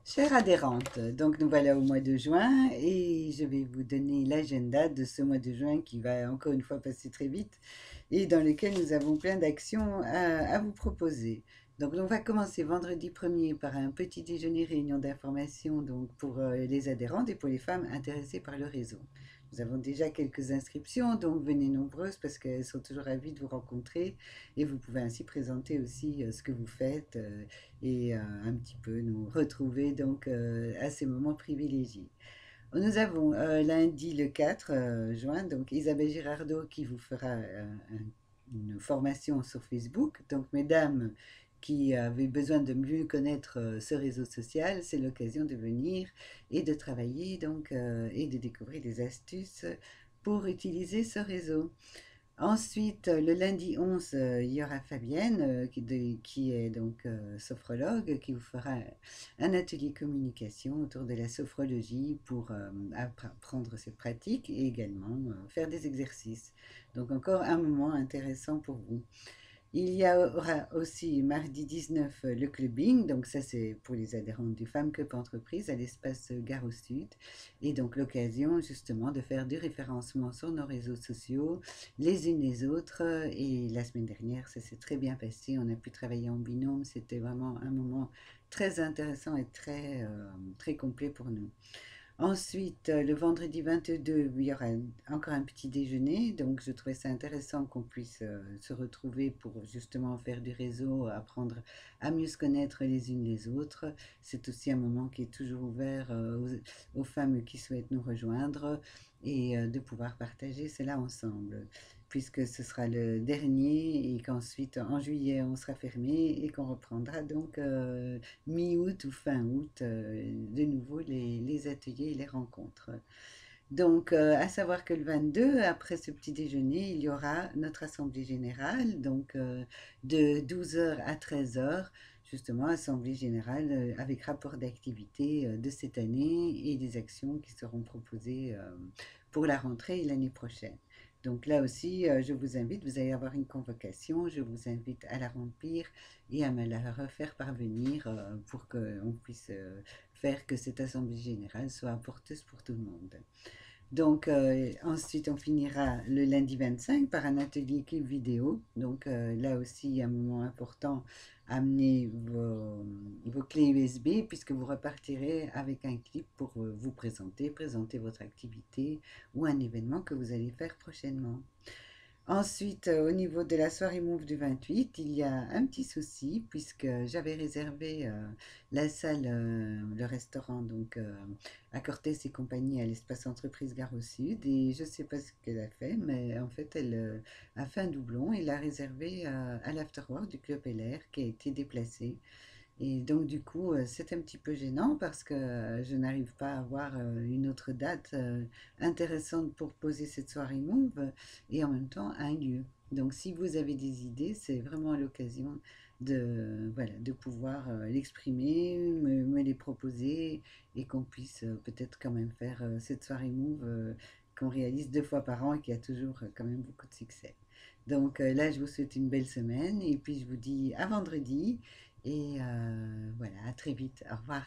Chère adhérente, donc nous voilà au mois de juin et je vais vous donner l'agenda de ce mois de juin qui va encore une fois passer très vite et dans lequel nous avons plein d'actions à vous proposer. Donc on va commencer vendredi 1er par un petit déjeuner réunion d'information donc pour les adhérentes et pour les femmes intéressées par le réseau. Nous avons déjà quelques inscriptions, donc venez nombreuses parce qu'elles sont toujours ravies de vous rencontrer et vous pouvez ainsi présenter aussi ce que vous faites et un petit peu nous retrouver donc à ces moments privilégiés. Nous avons lundi le 4 juin, donc Isabelle Girardot qui vous fera une formation sur Facebook. Donc, mesdames qui avaient besoin de mieux connaître ce réseau social, c'est l'occasion de venir et de travailler donc et de découvrir des astuces pour utiliser ce réseau. Ensuite, le lundi 11, il y aura Fabienne, qui est donc sophrologue, qui vous fera un atelier communication autour de la sophrologie pour apprendre cette pratique et également faire des exercices. Donc encore un moment intéressant pour vous. Il y aura aussi mardi 19 le clubbing, donc ça c'est pour les adhérents du Femmes Cup Entreprise à l'espace Gare au Sud. Et donc l'occasion justement de faire du référencement sur nos réseaux sociaux, les unes les autres. Et la semaine dernière, ça s'est très bien passé, on a pu travailler en binôme, c'était vraiment un moment très intéressant et très complet pour nous. Ensuite, le vendredi 22, il y aura encore un petit déjeuner. Donc, je trouvais ça intéressant qu'on puisse se retrouver pour justement faire du réseau, apprendre à mieux se connaître les unes les autres. C'est aussi un moment qui est toujours ouvert aux femmes qui souhaitent nous rejoindre et de pouvoir partager cela ensemble. Puisque ce sera le dernier et qu'ensuite en juillet on sera fermé et qu'on reprendra donc mi-août ou fin août de nouveau les ateliers et les rencontres. Donc, à savoir que le 22, après ce petit déjeuner, il y aura notre assemblée générale, donc de 12 heures à 13 heures, justement, assemblée générale avec rapport d'activité de cette année et des actions qui seront proposées pour la rentrée et l'année prochaine. Donc là aussi, je vous invite, vous allez avoir une convocation, je vous invite à la remplir et à me la refaire parvenir pour qu'on puisse faire que cette assemblée générale soit porteuse pour tout le monde. Donc, ensuite, on finira le lundi 25 par un atelier clip vidéo. Donc, là aussi, un moment important, amenez vos clés USB puisque vous repartirez avec un clip pour vous présenter votre activité ou un événement que vous allez faire prochainement. Ensuite, au niveau de la soirée Move du 28, il y a un petit souci puisque j'avais réservé la salle, le restaurant donc à Cortès et compagnie à l'espace entreprise Gare au Sud et je ne sais pas ce qu'elle a fait, mais en fait elle a fait un doublon et l'a réservé à l'afterwork du Club LR qui a été déplacé. Et donc du coup, c'est un petit peu gênant parce que je n'arrive pas à avoir une autre date intéressante pour poser cette soirée Move et en même temps un lieu. Donc si vous avez des idées, c'est vraiment l'occasion de, voilà, de pouvoir l'exprimer, me les proposer et qu'on puisse peut-être quand même faire cette soirée Move qu'on réalise 2 fois par an et qui a toujours quand même beaucoup de succès. Donc là, je vous souhaite une belle semaine et puis je vous dis à vendredi et voilà, à très vite. Au revoir.